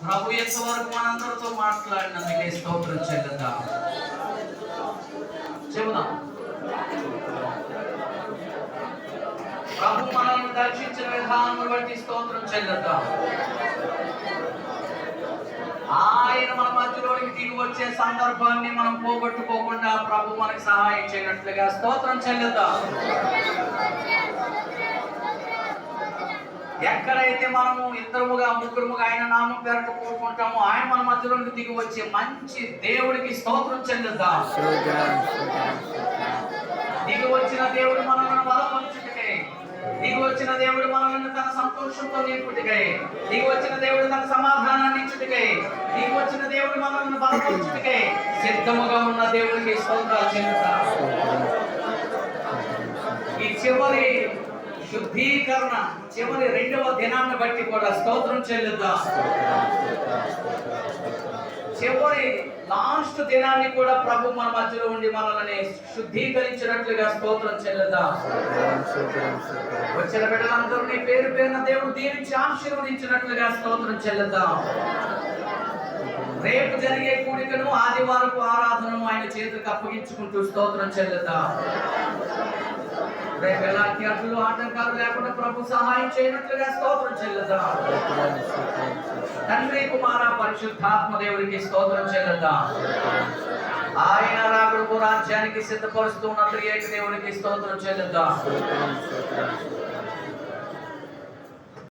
ప్రభు ఎంతవరకు మనందరితో మాట్లాడినందుకే స్తోత్రం చెల్లిద్దాం. చెబుదాం. ప్రభు మనల్ని దర్శించిన విధానం బట్టి స్తోత్రం చెల్లిద్దాం. ఆయన మన మధ్యలోనికి దిగి వచ్చే సందర్భాన్ని మనం పోగొట్టుకోకుండా ప్రభు మనకు సహాయం చేయనట్లుగా స్తోత్రం చెల్లిద్దాం. ఎక్కడైతే మనము ఇద్దరుముగా ముగ్గురుముగా ఆయన నామం పేరట కోరుకుంటామో ఆయన మన మధ్యలోకి దిగి వచ్చే మంచి దేవుడికి స్తోత్రం చెల్లిద్దాం. దిగి వచ్చిన దేవుడు మనల్ని బలపరచుటకై, దిగి వచ్చిన దేవుడు మనల్ని తన సంతోషంతో నింపుటకై, దిగి వచ్చిన దేవుడు తన సమాధానాన్ని ఇచ్చుటకై, దిగి వచ్చిన దేవుడు మనల్ని బలపరచుటకై సిద్ధముగా ఉన్న దేవుడికి స్తోత్రాలు చెల్లిద్దాం. ఈ చివరి శుద్ధీకరణ చివరి 2వ దినాన్ని బట్టి కూడా స్తోత్రం చెల్లిద్దాం. చివరి లాస్ట్ దినాన్ని కూడా ప్రభు మన మధ్యలో ఉండి మనల్ని శుద్ధీకరించినట్లుగా స్తోత్రం చెల్లిద్దాం. వచ్చిన బిడ్డలందరినీ పేరు పేరున దేవుడు దీవించి ఆశీర్వదించినట్లుగా స్తోత్రం చెల్లిద్దాం. రేపు జరిగే కూడికను ఆదివారపు ఆరాధనను ఆయన చేతులకు అప్పగించుకుంటూ స్తోత్రం చెల్లిద్దాం. రేపు ఎలాంటి అడ్డులు ఆటంకాలు లేకుండా ప్రభు సహాయం చేయనట్లుగా స్తోత్రం చెల్లిద్దాం. తండ్రి కుమార పరిశుద్ధాత్మ దేవుడికి స్తోత్రం చెల్లిద్దాం. ఆయన రాకడకు రాజ్యానికి సిద్ధపరుస్తున్నట్లు ఏక దేవుడికి స్తోత్రం చెల్లిద్దాం.